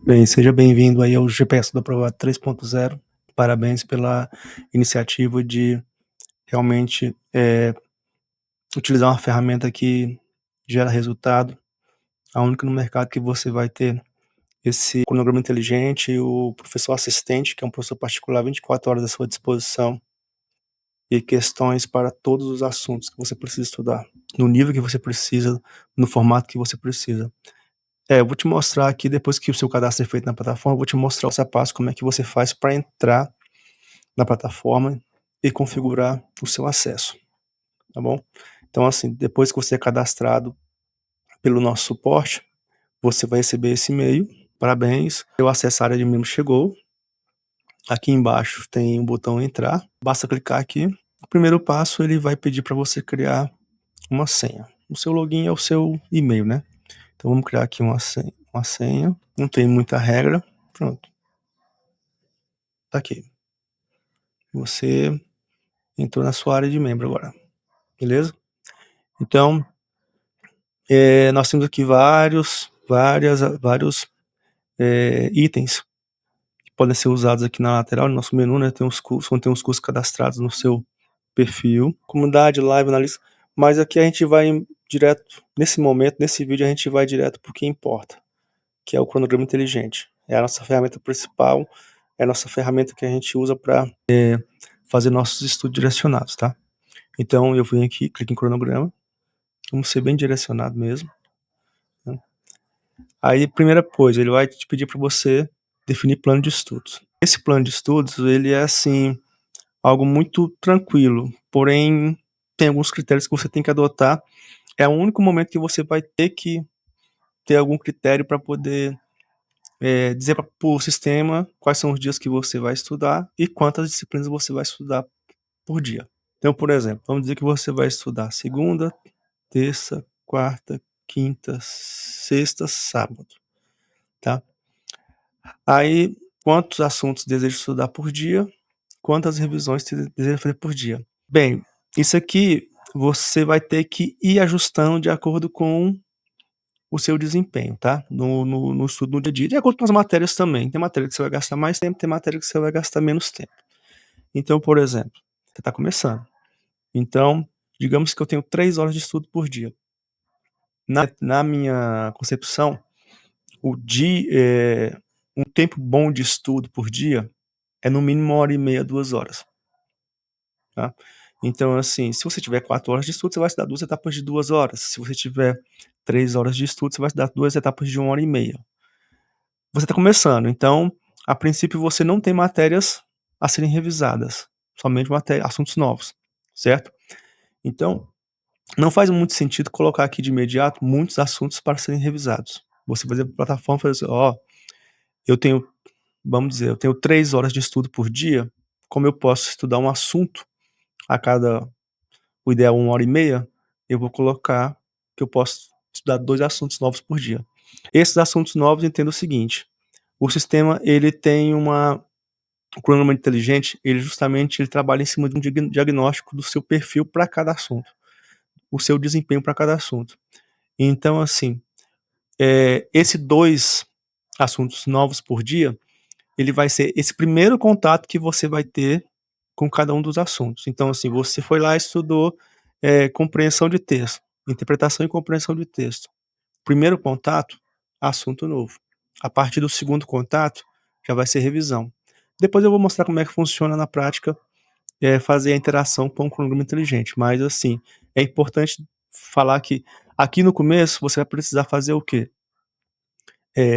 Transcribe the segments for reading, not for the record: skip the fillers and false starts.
Bem, seja bem-vindo aí ao GPS do Aprovado 3.0. Parabéns pela iniciativa de realmente utilizar uma ferramenta que gera resultado. A única no mercado que você vai ter esse cronograma inteligente, o professor assistente, que é um professor particular 24 horas à sua disposição, e questões para todos os assuntos que você precisa estudar, no nível que você precisa, no formato que você precisa. Eu vou te mostrar aqui, depois que o seu cadastro é feito na plataforma, eu vou te mostrar o passo a passo como é que você faz para entrar na plataforma e configurar o seu acesso, tá bom? Então, assim, depois que você é cadastrado pelo nosso suporte, você vai receber esse e-mail. Parabéns, seu acesso à área de membros chegou. Aqui embaixo tem um botão entrar, basta clicar aqui. O primeiro passo, ele vai pedir para você criar uma senha. O seu login é o seu e-mail, né? Então vamos criar aqui uma senha. Não tem muita regra. Pronto. Tá aqui. Você entrou na sua área de membro agora. Beleza? Então, nós temos aqui vários itens que podem ser usados aqui na lateral, no nosso menu, né? Tem os cursos, quando tem os cursos cadastrados no seu perfil, comunidade, live, analista, mas aqui a gente vai direto, nesse momento, nesse vídeo, a gente vai direto para o que importa, que é o cronograma inteligente. É a nossa ferramenta principal, é a nossa ferramenta que a gente usa para fazer nossos estudos direcionados, tá? Então, eu venho aqui, clico em cronograma, vamos ser bem direcionado mesmo. Aí, primeira coisa, ele vai te pedir para você definir plano de estudos. Esse plano de estudos, ele é, assim, algo muito tranquilo, porém, tem alguns critérios que você tem que adotar. É o único momento que você vai ter que ter algum critério para poder dizer para o sistema quais são os dias que você vai estudar e quantas disciplinas você vai estudar por dia. Então, por exemplo, vamos dizer que você vai estudar segunda, terça, quarta, quinta, sexta, sábado, tá? Aí, quantos assuntos deseja estudar por dia? Quantas revisões você deseja fazer por dia? Bem, isso aqui você vai ter que ir ajustando de acordo com o seu desempenho, tá? No estudo no dia a dia, de acordo com as matérias também. Tem matéria que você vai gastar mais tempo, tem matéria que você vai gastar menos tempo. Então, por exemplo, você está começando. Então, digamos que eu tenho 3 horas de estudo por dia. Na minha concepção, um tempo bom de estudo por dia é no mínimo 1h30, 2 horas, tá? Então, assim, se você tiver 4 horas de estudo, você vai estudar 2 etapas de 2 horas. Se você tiver 3 horas de estudo, você vai estudar 2 etapas de 1h30. Você está começando, então, a princípio, você não tem matérias a serem revisadas, somente assuntos novos, certo? Então, não faz muito sentido colocar aqui de imediato muitos assuntos para serem revisados. Você vai dizer para a plataforma, fazer assim, eu tenho, vamos dizer, eu tenho 3 horas de estudo por dia, como eu posso estudar um assunto a cada, o ideal 1h30, eu vou colocar que eu posso estudar 2 assuntos novos por dia. Esses assuntos novos, entenda o seguinte, o sistema, ele tem o cronograma inteligente, ele trabalha em cima de um diagnóstico do seu perfil para cada assunto, o seu desempenho para cada assunto. Então, assim, esses 2 assuntos novos por dia, ele vai ser esse primeiro contato que você vai ter com cada um dos assuntos. Então, assim, você foi lá e estudou compreensão de texto, interpretação e compreensão de texto. Primeiro contato, assunto novo. A partir do segundo contato, já vai ser revisão. Depois eu vou mostrar como é que funciona na prática fazer a interação com o cronograma inteligente. Mas, assim, é importante falar que aqui no começo você vai precisar fazer o quê?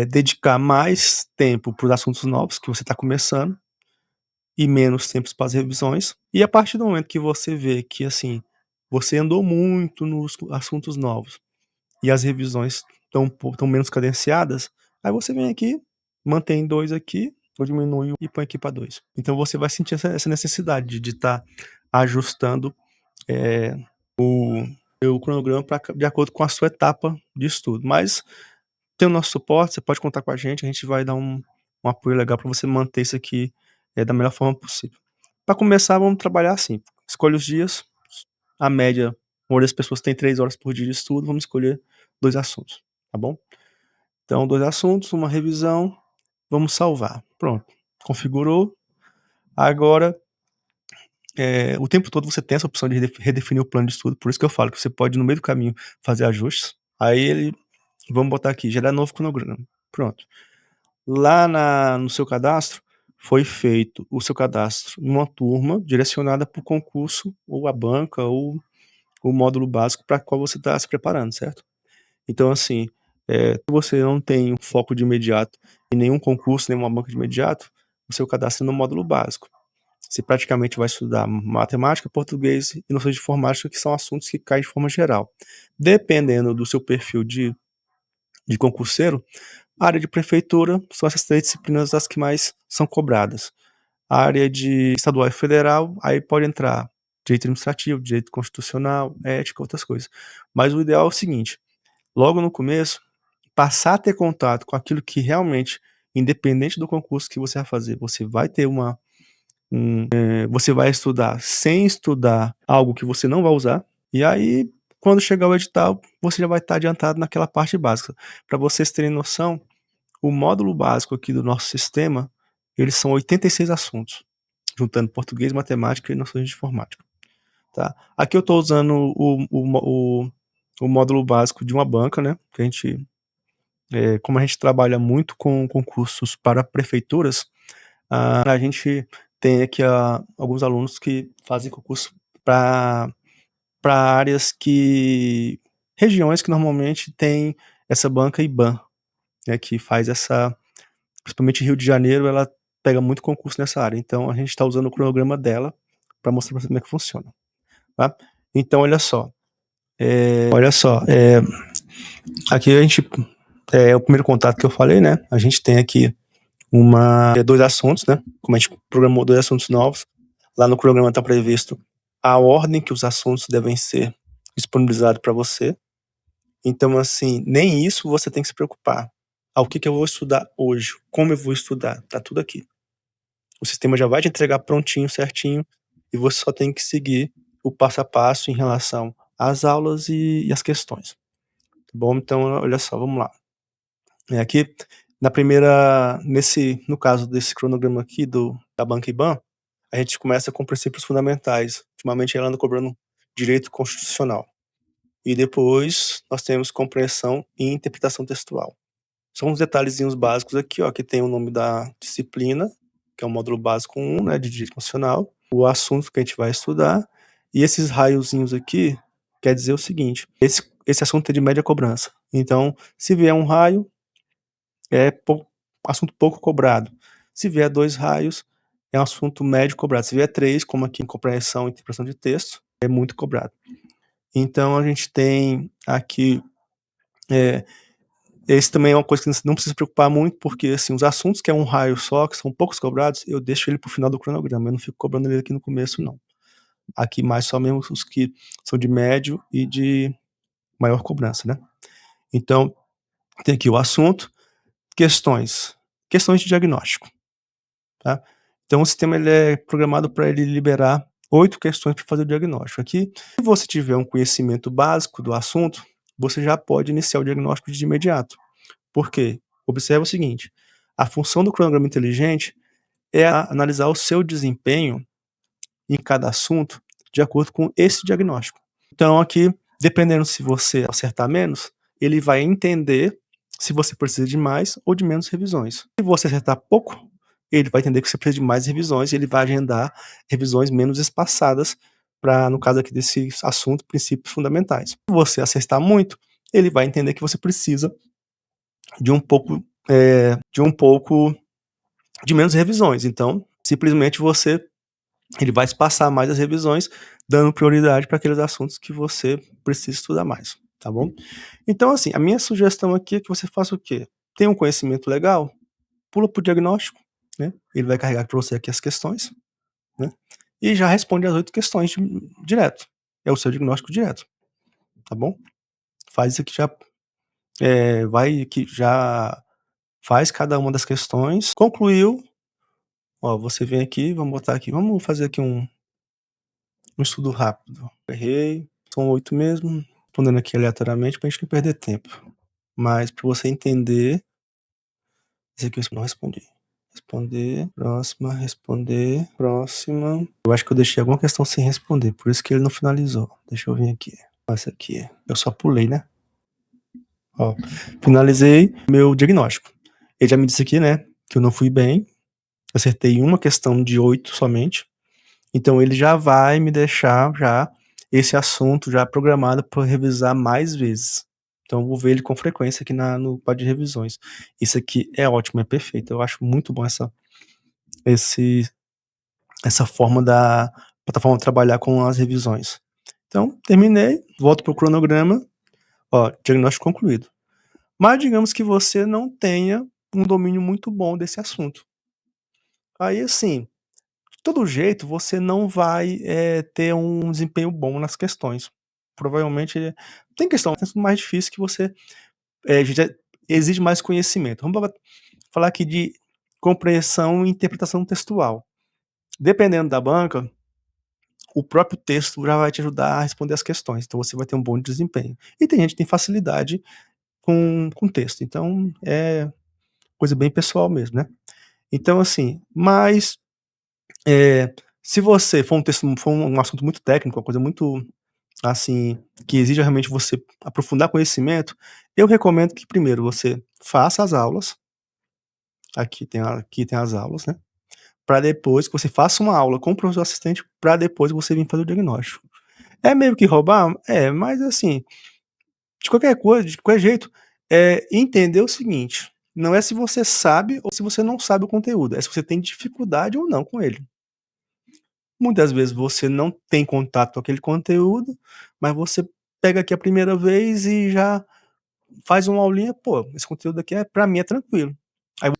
Dedicar mais tempo para os assuntos novos que você está começando e menos tempo para as revisões. E a partir do momento que você vê que, assim, você andou muito nos assuntos novos e as revisões estão menos cadenciadas, aí você vem aqui, mantém 2 aqui, ou diminui e põe aqui para 2. Então você vai sentir essa necessidade de estar ajustando o cronograma de acordo com a sua etapa de estudo. Mas tem o nosso suporte, você pode contar com a gente vai dar um apoio legal para você manter isso aqui da melhor forma possível. Para começar, vamos trabalhar assim, escolhe os dias, a média, a maioria das pessoas tem 3 horas por dia de estudo, vamos escolher 2 assuntos, tá bom? Então 2 assuntos, uma revisão, vamos salvar. Pronto, configurou. Agora, o tempo todo você tem essa opção de redefinir o plano de estudo, por isso que eu falo que você pode no meio do caminho fazer ajustes. Aí ele vamos botar aqui, gerar novo cronograma. Pronto. Lá no seu cadastro, foi feito o seu cadastro numa turma direcionada para o concurso, ou a banca, ou o módulo básico para qual você está se preparando, certo? Então, assim, se você não tem um foco de imediato em nenhum concurso, nenhuma banca de imediato, o seu cadastro é no módulo básico. Você praticamente vai estudar matemática, português e noções de informática, que são assuntos que caem de forma geral. Dependendo do seu perfil de concurseiro, a área de prefeitura são essas 3 disciplinas as que mais são cobradas. A área de estadual e federal, aí pode entrar direito administrativo, direito constitucional, ética, outras coisas. Mas o ideal é o seguinte: logo no começo, passar a ter contato com aquilo que realmente, independente do concurso que você vai fazer, você vai ter você vai estudar sem estudar algo que você não vai usar, e aí, quando chegar o edital, você já vai estar adiantado naquela parte básica. Para vocês terem noção, o módulo básico aqui do nosso sistema, eles são 86 assuntos, juntando português, matemática e noções de informática. Tá? Aqui eu estou usando o módulo básico de uma banca, né? Que a gente, como a gente trabalha muito com concursos para prefeituras, a gente tem aqui alguns alunos que fazem concurso para áreas regiões que normalmente tem essa banca IBAN, né? Que faz principalmente Rio de Janeiro, ela pega muito concurso nessa área. Então a gente está usando o cronograma dela para mostrar para você como é que funciona. Tá? Então olha só, aqui a gente é o primeiro contato que eu falei, né? A gente tem aqui 2 assuntos, né? Como a gente programou 2 assuntos novos, lá no programa está previsto a ordem que os assuntos devem ser disponibilizados para você. Então, assim, nem isso você tem que se preocupar. O que eu vou estudar hoje? Como eu vou estudar? Tá tudo aqui. O sistema já vai te entregar prontinho, certinho, e você só tem que seguir o passo a passo em relação às aulas e às questões. Tá bom? Então, olha só, vamos lá. Aqui, no caso desse cronograma aqui da Banca IBAN, a gente começa com princípios fundamentais. Ultimamente ela anda cobrando direito constitucional. E depois nós temos compreensão e interpretação textual. São uns detalhezinhos básicos aqui, ó, que tem o nome da disciplina, que é o módulo básico 1, né, de direito constitucional, o assunto que a gente vai estudar, e esses raiozinhos aqui quer dizer o seguinte: esse assunto é de média cobrança. Então, se vier um raio, é assunto pouco cobrado. Se vier 2 raios, é um assunto médio cobrado. Se vier 3, como aqui em compreensão e interpretação de texto, é muito cobrado. Então a gente tem aqui, esse também é uma coisa que você não precisa se preocupar muito, porque assim, os assuntos que é um raio só, que são poucos cobrados, eu deixo ele para o final do cronograma, eu não fico cobrando ele aqui no começo não. Aqui mais só mesmo os que são de médio e de maior cobrança, né. Então, tem aqui o assunto, questões de diagnóstico. Tá? Então o sistema ele é programado para ele liberar 8 questões para fazer o diagnóstico. Aqui, se você tiver um conhecimento básico do assunto, você já pode iniciar o diagnóstico de imediato. Por quê? Observe o seguinte: a função do cronograma inteligente é analisar o seu desempenho em cada assunto de acordo com esse diagnóstico. Então aqui, dependendo se você acertar menos, ele vai entender se você precisa de mais ou de menos revisões. Se você acertar pouco, ele vai entender que você precisa de mais revisões e ele vai agendar revisões menos espaçadas para, no caso aqui desse assunto, princípios fundamentais. Se você acertar muito, ele vai entender que você precisa de um pouco de menos revisões. Então, simplesmente ele vai espaçar mais as revisões, dando prioridade para aqueles assuntos que você precisa estudar mais, tá bom? Então, assim, a minha sugestão aqui é que você faça o quê? Tem um conhecimento legal? Pula para o diagnóstico, né? Ele vai carregar para você aqui as questões, né? E já responde as 8 questões direto. É o seu diagnóstico direto, tá bom? Faz isso aqui já, vai que já faz cada uma das questões, concluiu, ó, você vem aqui, vamos fazer aqui um estudo rápido. Errei, são 8 mesmo, respondendo aqui aleatoriamente pra gente não perder tempo. mas para você entender, esse aqui eu não respondi. Responder, próxima, responder, próxima. Eu acho que eu deixei alguma questão sem responder, por isso que ele não finalizou. Deixa eu vir aqui. Essa aqui, eu só pulei, né? Ó, finalizei meu diagnóstico. Ele já me disse aqui, né, que eu não fui bem, acertei uma questão de 8 somente. Então ele já vai me deixar já esse assunto já programado para revisar mais vezes. Então eu vou ver ele com frequência aqui no quadro de revisões. Isso aqui é ótimo, é perfeito. Eu acho muito bom esse, essa forma da plataforma trabalhar com as revisões. Então, terminei, volto para o cronograma, ó, diagnóstico concluído. Mas digamos que você não tenha um domínio muito bom desse assunto. Aí, assim, de todo jeito, você não vai ter um desempenho bom nas questões. Provavelmente, tem questão mais difícil que você já exige mais conhecimento. Vamos falar aqui de compreensão e interpretação textual. Dependendo da banca, o próprio texto já vai te ajudar a responder as questões, então você vai ter um bom desempenho. E tem gente que tem facilidade com texto, então é coisa bem pessoal mesmo, né. Então assim, mas, se você for um texto for um assunto muito técnico, uma coisa muito, assim, que exija realmente você aprofundar conhecimento, eu recomendo que primeiro você faça as aulas, aqui tem as aulas, né, para depois que você faça uma aula com o professor assistente, para depois você vir fazer o diagnóstico. É meio que roubar? É, mas assim, de qualquer coisa, de qualquer jeito, entender o seguinte, não é se você sabe ou se você não sabe o conteúdo, é se você tem dificuldade ou não com ele. Muitas vezes você não tem contato com aquele conteúdo, mas você pega aqui a primeira vez e já faz uma aulinha, pô, esse conteúdo aqui para mim é tranquilo. Aí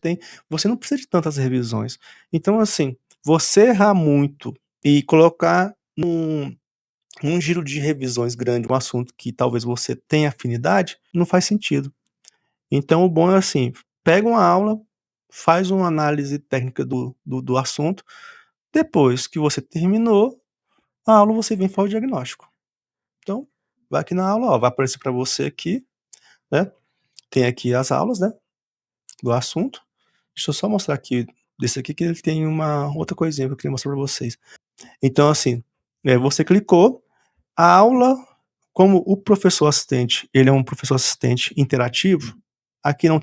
você não precisa de tantas revisões. Então assim, você errar muito e colocar um giro de revisões grande, um assunto que talvez você tenha afinidade, não faz sentido. Então o bom é assim, pega uma aula, faz uma análise técnica do assunto, depois que você terminou a aula, você vem e faz o diagnóstico. Então, vai aqui na aula, ó, vai aparecer para você aqui, né, tem aqui as aulas, né, do assunto. Deixa eu só mostrar aqui desse aqui que ele tem uma outra coisinha que eu queria mostrar para vocês. Então assim, você clicou, a aula, como o professor assistente, ele é um professor assistente interativo, aqui não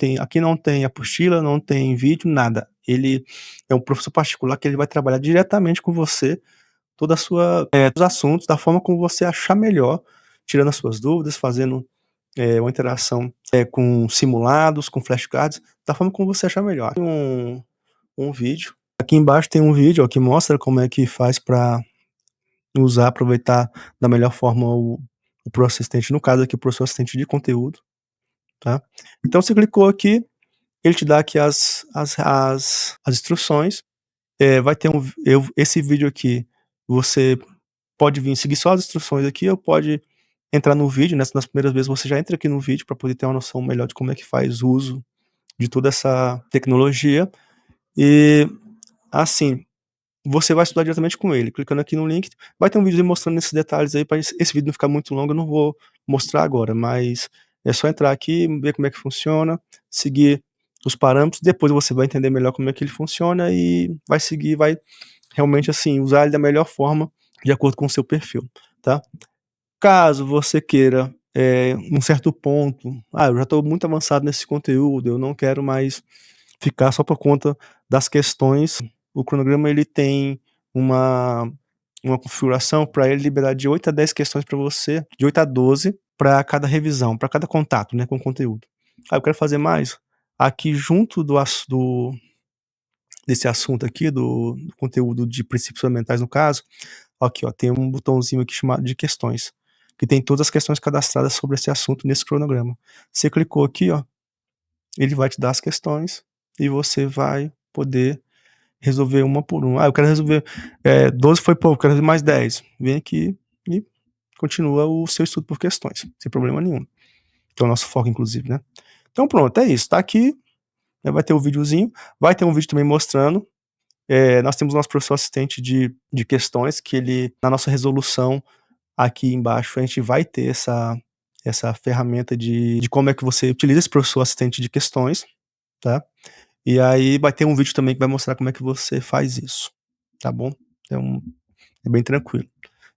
tem apostila, não tem vídeo, nada. Ele é um professor particular que ele vai trabalhar diretamente com você, toda a sua os assuntos, da forma como você achar melhor, tirando as suas dúvidas, fazendo, uma interação, com simulados, com flashcards, da forma como você achar melhor. Tem um vídeo, aqui embaixo tem um vídeo, ó, que mostra como é que faz para usar, aproveitar da melhor forma o Pro Assistente, no caso aqui o professor assistente de conteúdo, tá. Então você clicou aqui, ele te dá aqui as instruções, vai ter esse vídeo aqui, você pode vir seguir só as instruções aqui ou pode entrar no vídeo, nas primeiras vezes você já entra aqui no vídeo para poder ter uma noção melhor de como é que faz uso de toda essa tecnologia. E, assim, você vai estudar diretamente com ele, clicando aqui no link, vai ter um vídeo mostrando esses detalhes aí, para esse vídeo não ficar muito longo, eu não vou mostrar agora, mas é só entrar aqui, ver como é que funciona, seguir os parâmetros, depois você vai entender melhor como é que ele funciona e vai seguir, vai realmente, assim, usar ele da melhor forma, de acordo com o seu perfil, tá. Caso você queira, um certo ponto, eu já estou muito avançado nesse conteúdo, eu não quero mais ficar só por conta das questões. O cronograma ele tem uma uma configuração para ele liberar de 8 a 10 questões para você, de 8 a 12 para cada revisão, para cada contato, né, com o conteúdo. Eu quero fazer mais, aqui junto desse assunto aqui, do conteúdo de princípios fundamentais no caso, aqui ó, tem um botãozinho aqui chamado de questões, que tem todas as questões cadastradas sobre esse assunto nesse cronograma. Você clicou aqui ó, ele vai te dar as questões, e você vai poder resolver uma por uma. Eu quero resolver, 12 foi pouco, quero resolver mais 10. Vem aqui e continua o seu estudo por questões, sem problema nenhum. Que é o nosso foco inclusive, né. Então pronto, é isso, tá aqui, vai ter o videozinho, vai ter um vídeo também mostrando, nós temos o nosso professor assistente de questões, que ele na nossa resolução, aqui embaixo, a gente vai ter essa ferramenta de como é que você utiliza esse professor assistente de questões, tá? E aí vai ter um vídeo também que vai mostrar como é que você faz isso, tá bom? Então, é bem tranquilo.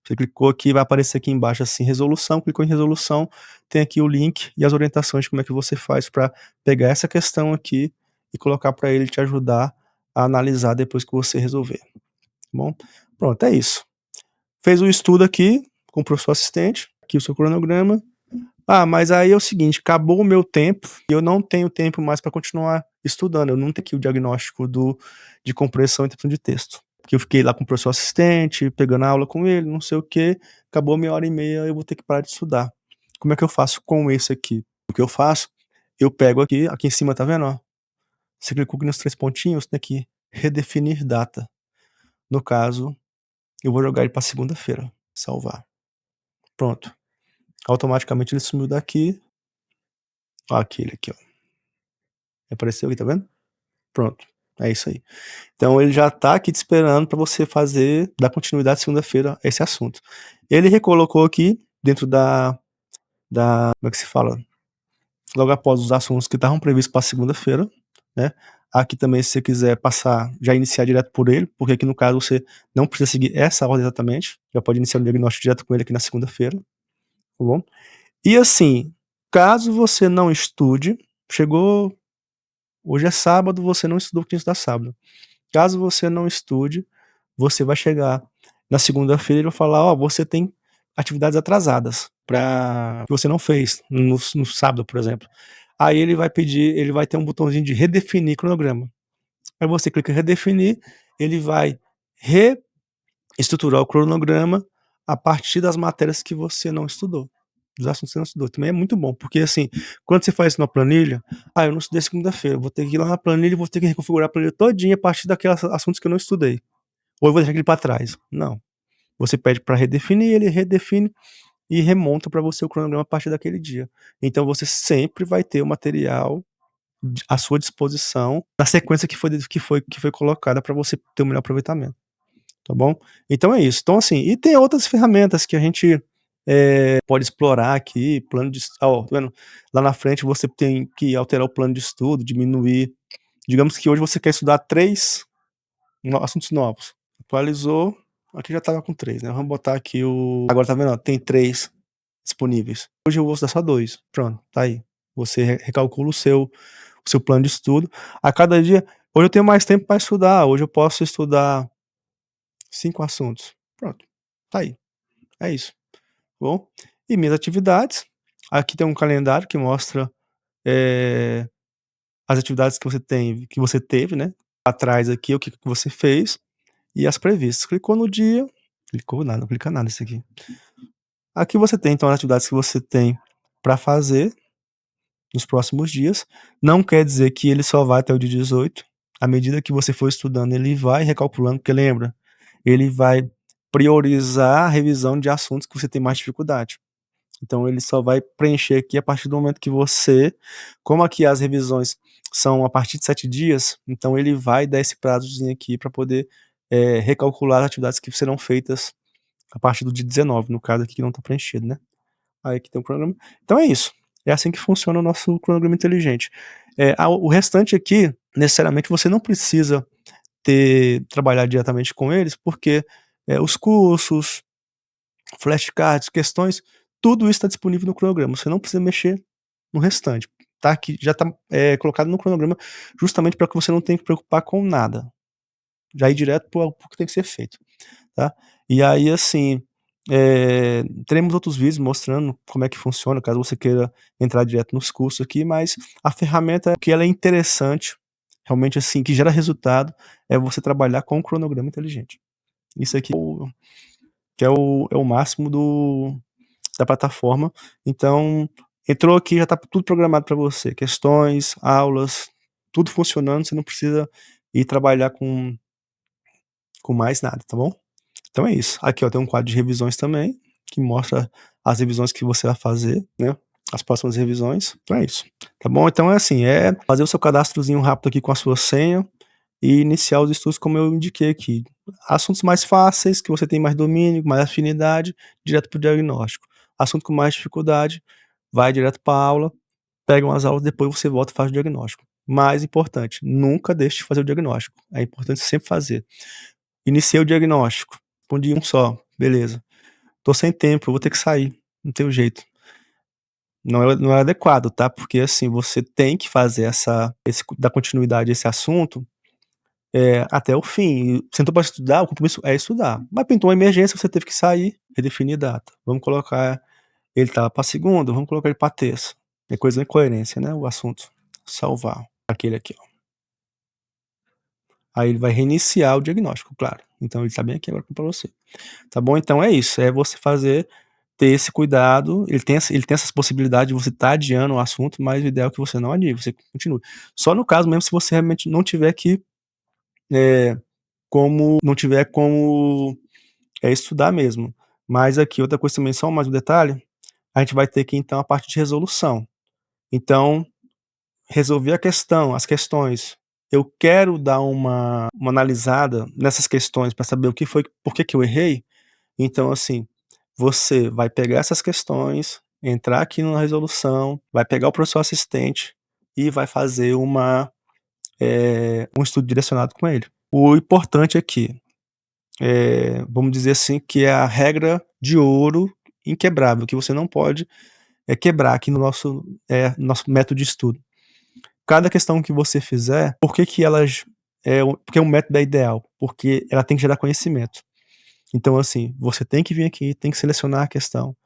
Você clicou aqui, vai aparecer aqui embaixo assim, resolução, clicou em resolução, tem aqui o link e as orientações de como é que você faz para pegar essa questão aqui e colocar para ele te ajudar a analisar depois que você resolver, tá bom? Pronto, é isso. Fez o estudo aqui com o professor assistente, aqui o seu cronograma. Ah, mas aí é o seguinte, acabou o meu tempo e eu não tenho tempo mais para continuar estudando, eu não tenho aqui o diagnóstico de compreensão e interpretação de texto. Porque eu fiquei lá com o professor assistente, pegando aula com ele, não sei o quê, acabou minha hora e meia, eu vou ter que parar de estudar. Como é que eu faço com esse aqui? O que eu faço? Eu pego aqui em cima, tá vendo, ó? Você clicou aqui nos 3 pontinhos, tem aqui, redefinir data. No caso, eu vou jogar ele para segunda-feira, salvar. Pronto. Automaticamente ele sumiu daqui. Ó, aquele aqui, ó. Apareceu aqui, tá vendo? Pronto. É isso aí. Então ele já tá aqui te esperando para você dar continuidade segunda-feira a esse assunto. Ele recolocou aqui dentro como é que se fala? Logo após os assuntos que estavam previstos para segunda-feira, né? Aqui também, se você quiser passar, já iniciar direto por ele, porque aqui no caso você não precisa seguir essa ordem exatamente, já pode iniciar o diagnóstico direto com ele aqui na segunda-feira, tá bom? E assim, caso você não estude, chegou, hoje é sábado, você não estudou, porque tinha que estudar sábado. Caso você não estude, você vai chegar na segunda-feira e vai falar, ó, você tem atividades atrasadas que você não fez no sábado, por exemplo. Aí ele vai pedir, ele vai ter um botãozinho de redefinir cronograma. Aí você clica em redefinir, ele vai reestruturar o cronograma a partir das matérias que você não estudou, dos assuntos que você não estudou. Também é muito bom, porque assim, quando você faz isso na planilha, eu não estudei segunda-feira, vou ter que ir lá na planilha e vou ter que reconfigurar a planilha todinha a partir daqueles assuntos que eu não estudei. Ou eu vou deixar aquele para trás. Não. Você pede para redefinir, ele redefine e remonta para você o cronograma a partir daquele dia. Então você sempre vai ter o material à sua disposição na sequência que foi colocada para você ter o melhor aproveitamento, tá bom? Então é isso. Então assim, e tem outras ferramentas que a gente pode explorar aqui, plano de, ó, tá vendo? Lá na frente você tem que alterar o plano de estudo, diminuir. Digamos que hoje você quer estudar 3 assuntos novos. Atualizou, aqui já estava com 3, né? Vamos botar aqui agora tá vendo, ó, tem 3 disponíveis. Hoje eu vou estudar só 2. Pronto, tá aí. Você recalcula o seu plano de estudo. A cada dia, hoje eu tenho mais tempo para estudar, hoje eu posso estudar 5 assuntos. Pronto, tá aí. É isso, tá bom? E minhas atividades, aqui tem um calendário que mostra as atividades que você teve, né? Atrás aqui, o que você fez e as previstas. Clicou no dia, clicou nada, não clica nada isso aqui. Aqui você tem então as atividades que você tem para fazer nos próximos dias. Não quer dizer que ele só vai até o dia 18. À medida que você for estudando, ele vai recalculando, porque lembra, ele vai priorizar a revisão de assuntos que você tem mais dificuldade. Então ele só vai preencher aqui a partir do momento que como aqui as revisões são a partir de 7 dias, então ele vai dar esse prazozinho aqui para poder recalcular as atividades que serão feitas a partir do dia 19, no caso aqui que não está preenchido, né? Aí aqui tem o cronograma. Então é isso. É assim que funciona o nosso cronograma inteligente. O restante aqui, necessariamente, você não precisa trabalhar diretamente com eles, porque os cursos, flashcards, questões, tudo isso está disponível no cronograma. Você não precisa mexer no restante. Tá aqui, já está colocado no cronograma, justamente para que você não tenha que preocupar com nada. Já ir direto para o que tem que ser feito. Tá? E aí, assim, teremos outros vídeos mostrando como é que funciona, caso você queira entrar direto nos cursos aqui, mas a ferramenta que ela é interessante, realmente assim, que gera resultado, é você trabalhar com o cronograma inteligente. Isso aqui é o máximo da plataforma. Então, entrou aqui, já está tudo programado para você, questões, aulas, tudo funcionando, você não precisa ir trabalhar com mais nada, tá bom? Então é isso. Aqui, ó, tem um quadro de revisões também, que mostra as revisões que você vai fazer, né? As próximas revisões. Então é isso. Tá bom? Então é assim, fazer o seu cadastrozinho rápido aqui com a sua senha e iniciar os estudos como eu indiquei aqui. Assuntos mais fáceis, que você tem mais domínio, mais afinidade, direto para o diagnóstico. Assunto com mais dificuldade, vai direto para a aula, pega umas aulas, depois você volta e faz o diagnóstico. Mais importante, nunca deixe de fazer o diagnóstico. É importante sempre fazer. Iniciei o diagnóstico, com um dia só, beleza. Tô sem tempo, eu vou ter que sair, não tem jeito. Não é adequado, tá? Porque assim, você tem que fazer dar continuidade a esse assunto até o fim. Sentou para estudar, o compromisso é estudar. Mas pintou uma emergência, você teve que sair, redefinir data. Vamos colocar ele tava para segunda, vamos colocar ele para terça. É coisa de incoerência, né? O assunto. Salvar. Aquele aqui, ó. Aí ele vai reiniciar o diagnóstico, claro. Então ele tá bem aqui agora para você. Tá bom? Então é isso. É você ter esse cuidado. Ele tem essas possibilidades de você estar adiando o assunto, mas o ideal é que você não adie, você continue. Só no caso mesmo se você realmente não tiver como estudar mesmo. Mas aqui, outra coisa também, só mais um detalhe, a gente vai ter que, então, a parte de resolução. Então, resolver as questões. Eu quero dar uma analisada nessas questões para saber por que eu errei. Então, assim, você vai pegar essas questões, entrar aqui na resolução, vai pegar o professor assistente e vai fazer um estudo direcionado com ele. O importante aqui, vamos dizer assim, que é a regra de ouro inquebrável, que você não pode quebrar aqui no nosso método de estudo. Cada questão que você fizer, por que elas porque o método é ideal? Porque ela tem que gerar conhecimento. Então, assim, você tem que vir aqui, tem que selecionar a questão,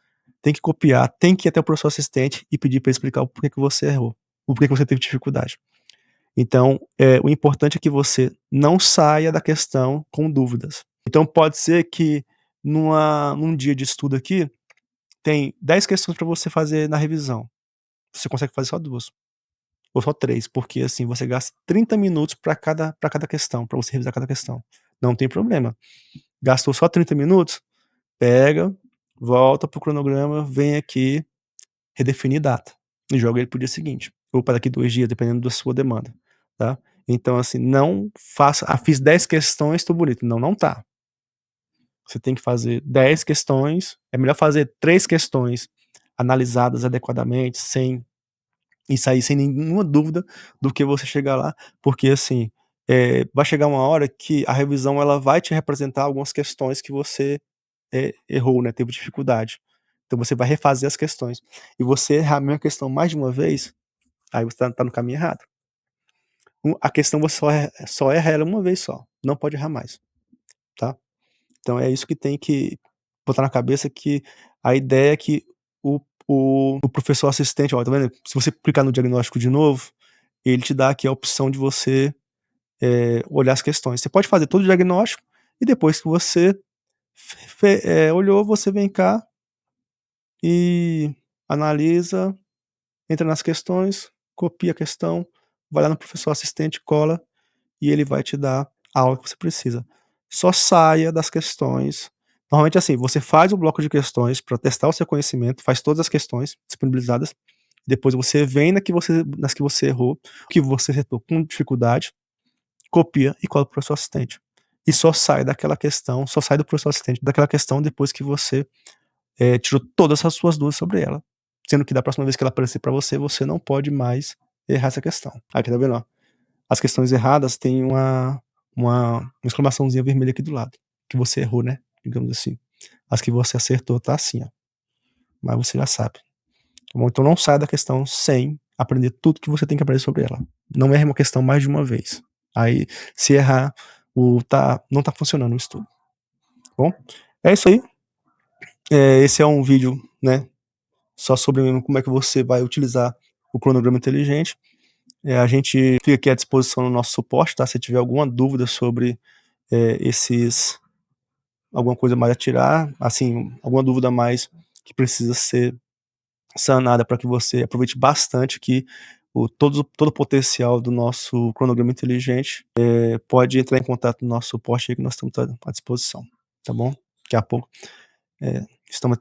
tem que copiar, tem que ir até o professor assistente e pedir para ele explicar o porquê que você errou, o porquê que você teve dificuldade. Então, o importante é que você não saia da questão com dúvidas. Então, pode ser que num dia de estudo aqui, tem 10 questões para você fazer na revisão. Você consegue fazer só 2 ou só 3, porque assim você gasta 30 minutos para cada questão, para você revisar cada questão. Não tem problema. Gastou só 30 minutos? Pega, volta pro cronograma, vem aqui, redefinir data e joga ele pro dia seguinte, ou para daqui 2 dias, dependendo da sua demanda, tá? Então, assim, não faça, fiz 10 questões, tô bonito. Não, não tá. Você tem que fazer 10 questões, é melhor fazer 3 questões analisadas adequadamente, e sair sem nenhuma dúvida do que você chegar lá, porque assim, vai chegar uma hora que a revisão ela vai te representar algumas questões que você errou, né, teve dificuldade. Então você vai refazer as questões. E você errar a mesma questão mais de uma vez, aí você tá no caminho errado. A questão você só erra ela uma vez só, não pode errar mais, tá? Então é isso que tem que botar na cabeça, que a ideia é que o professor assistente, ó, tá vendo? Se você clicar no diagnóstico de novo, ele te dá aqui a opção de você olhar as questões. Você pode fazer todo o diagnóstico e depois que você olhou, você vem cá e analisa, entra nas questões, copia a questão, vai lá no professor assistente, cola e ele vai te dar a aula que você precisa. Só saia das questões. Normalmente, assim, você faz o bloco de questões para testar o seu conhecimento, faz todas as questões disponibilizadas, depois você vem nas que você errou, que você acertou com dificuldade, copia e cola para o professor assistente. E só sai daquela questão, só sai do professor assistente daquela questão depois que você tirou todas as suas dúvidas sobre ela. Sendo que da próxima vez que ela aparecer para você, você não pode mais errar essa questão. Aqui, tá vendo? Ó? As questões erradas têm uma exclamaçãozinha vermelha aqui do lado. Que você errou, né? Digamos assim. As que você acertou tá assim, ó. Mas você já sabe. Tá bom? Então não saia da questão sem aprender tudo que você tem que aprender sobre ela. Não erre uma questão mais de uma vez. Aí, se errar, não tá funcionando o estudo. Tá bom? É isso aí. Esse é um vídeo, né? Só sobre como é que você vai utilizar o cronograma inteligente. A gente fica aqui à disposição no nosso suporte, tá? Se tiver alguma dúvida sobre alguma coisa mais a tirar, assim, alguma dúvida mais que precisa ser sanada para que você aproveite bastante aqui todo o potencial do nosso cronograma inteligente, pode entrar em contato no nosso suporte aí que nós estamos à disposição, tá bom? Daqui a pouco estamos